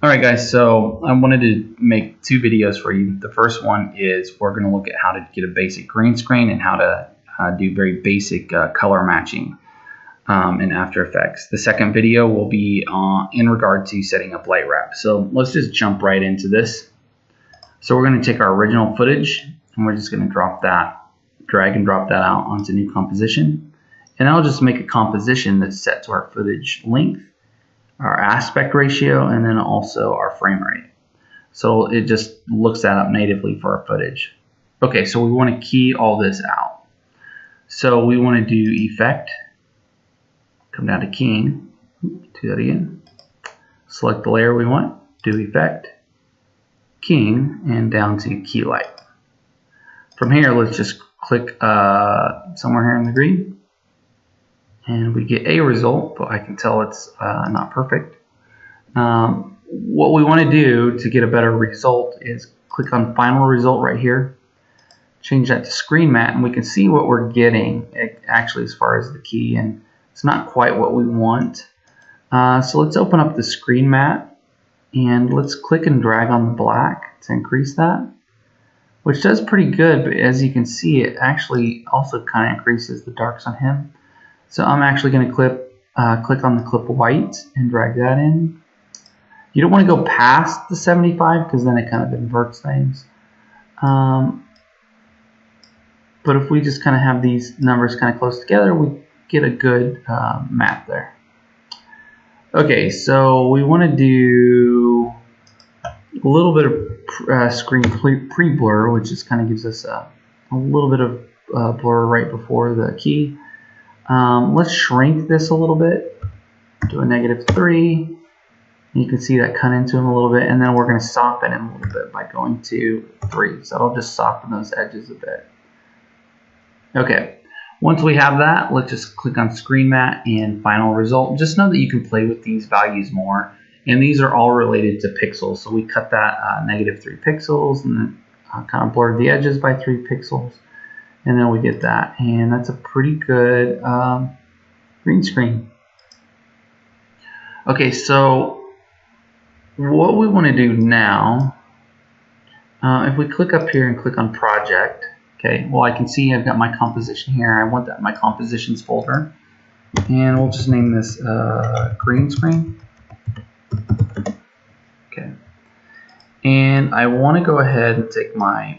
Alright guys, so I wanted to make two videos for you. The first one is we're going to look at how to get a basic green screen and how to do very basic color matching in After Effects. The second video will be in regard to setting up light wrap. So let's just jump right into this. So we're going to take our original footage and we're just going to drag and drop that out onto new composition. And I'll just make a composition that's set to our footage length, our aspect ratio, and then also our frame rate. So it just looks that up natively for our footage. Okay, so we want to key all this out. So we want to do Effect, come down to Keying, do that again. Select the layer we want, do Effect, Keying, and down to Key Light. From here, let's just click somewhere here in the green. And we get a result, but I can tell it's not perfect. What we want to do to get a better result is click on Final Result right here, change that to Screen Matte, and we can see what we're getting actually as far as the key, and it's not quite what we want. So let's open up the Screen Matte, and let's click and drag on the black to increase that, which does pretty good, but as you can see, it actually also kind of increases the darks on him. So I'm actually going to click on the clip white and drag that in. You don't want to go past the 75 because then it kind of inverts things. But if we just kind of have these numbers kind of close together, we get a good map there. Okay, so we want to do a little bit of screen pre-blur, which just kind of gives us a little bit of blur right before the key. Let's shrink this a little bit, do a -3. You can see that cut into him a little bit, and then we're going to soften him a little bit by going to 3. So it'll just soften those edges a bit. Okay, once we have that, let's just click on Screen Matte and Final Result. Just know that you can play with these values more, and these are all related to pixels. So we cut that -3 pixels and then kind of blurred the edges by 3 pixels. And then we get that, and that's a pretty good green screen. Okay, so what we want to do now, if we click up here and click on Project, okay, well I can see I've got my composition here. I want that in my compositions folder, and we'll just name this green screen. Okay, and I want to go ahead and take my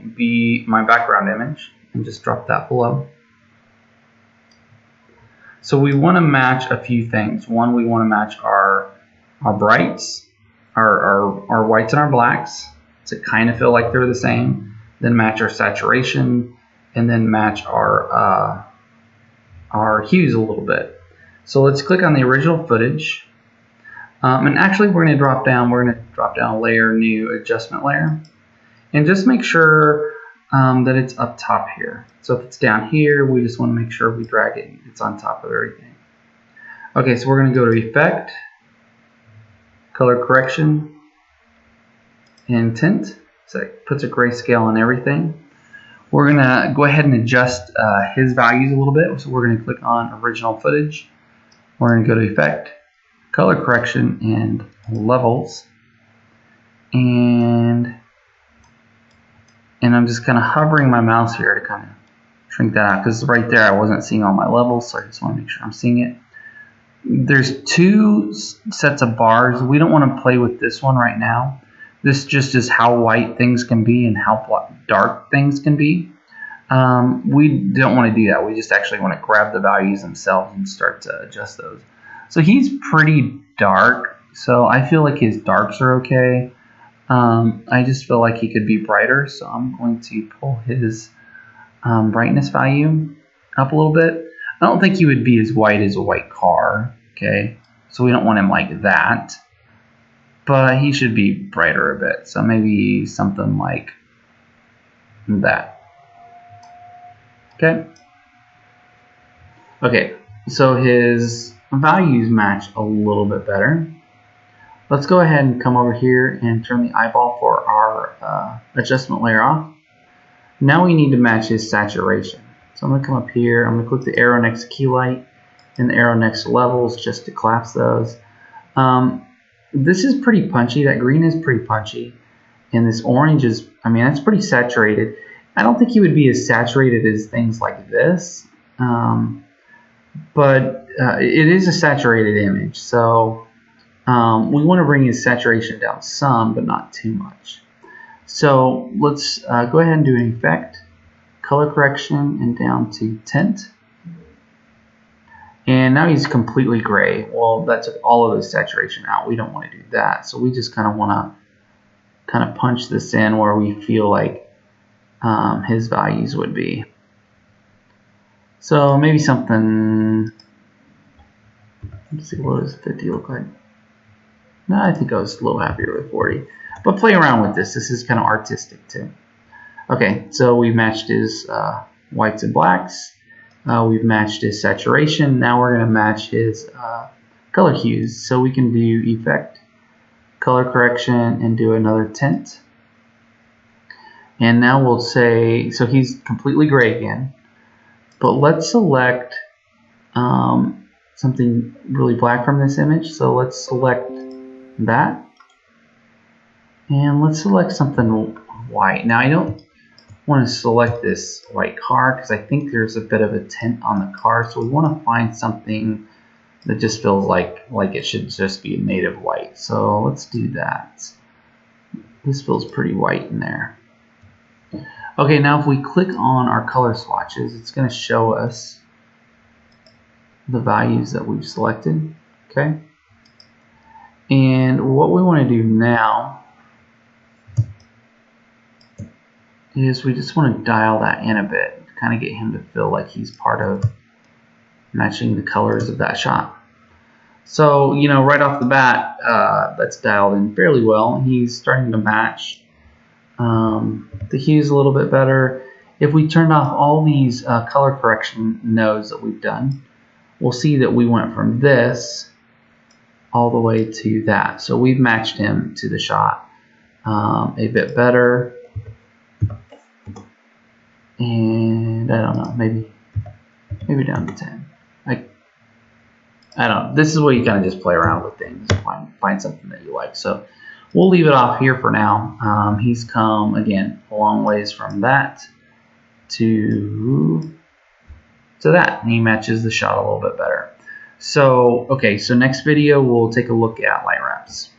background image and just drop that below. So we want to match a few things. One, we want to match our brights, our whites and our blacks to kind of feel like they're the same. Then match our saturation, and then match our hues a little bit. So let's click on the original footage. And actually, we're going to drop down a layer, new adjustment layer, and just make sure that it's up top here. So if it's down here, we just want to make sure we drag it, it's on top of everything. Okay, so we're going to go to Effect, Color Correction, and Tint. So it puts a grayscale on everything. We're going to go ahead and adjust his values a little bit. So we're going to click on Original Footage. We're going to go to Effect, Color Correction, and Levels. And I'm just kind of hovering my mouse here to kind of shrink that out, because right there I wasn't seeing all my levels, so I just want to make sure I'm seeing it. There's 2 sets of bars. We don't want to play with this one right now. This just is how white things can be and how dark things can be. We don't want to do that. We just actually want to grab the values themselves and start to adjust those. So he's pretty dark, so I feel like his darks are okay. I just feel like he could be brighter, so I'm going to pull his brightness value up a little bit. I don't think he would be as white as a white car, okay? So we don't want him like that, but he should be brighter a bit. So maybe something like that, okay? Okay, so his values match a little bit better. Let's go ahead and come over here and turn the eyeball for our adjustment layer off. Now we need to match his saturation. So I'm going to come up here, I'm going to click the arrow next to Key Light and the arrow next to Levels just to collapse those. this is pretty punchy. That green is pretty punchy. And this orange is, I mean, that's pretty saturated. I don't think he would be as saturated as things like this. But it is a saturated image. So we want to bring his saturation down some, but not too much. So let's go ahead and do an effect, color correction, and down to tint. And now he's completely gray. Well, that took all of the saturation out. We don't want to do that. So we just kind of want to punch this in where we feel like his values would be. So maybe something, let's see, what does 50 look like? No, I think I was a little happier with 40. But play around with this. This is kind of artistic too. Okay, so we've matched his whites and blacks. We've matched his saturation. Now we're going to match his color hues. So we can do effect, color correction, and do another tint. And now we'll say, so he's completely gray again. But let's select something really black from this image. So let's select that. And let's select something white. Now I don't want to select this white car because I think there's a bit of a tint on the car. So we want to find something that just feels like it should just be a native white. So let's do that. This feels pretty white in there. Okay, now if we click on our color swatches, it's going to show us the values that we've selected. Okay. And what we want to do now is we just want to dial that in a bit, to kind of get him to feel like he's part of matching the colors of that shot. So, you know, right off the bat, that's dialed in fairly well. He's starting to match the hues a little bit better. If we turned off all these color correction nodes that we've done, we'll see that we went from this all the way to that. So we've matched him to the shot a bit better. And I don't know, maybe down to 10. I don't know. This is where you kind of just play around with things, find something that you like. So we'll leave it off here for now. He's come, again, a long ways from that to that. And he matches the shot a little bit better. So, okay, so next video we'll take a look at light wraps.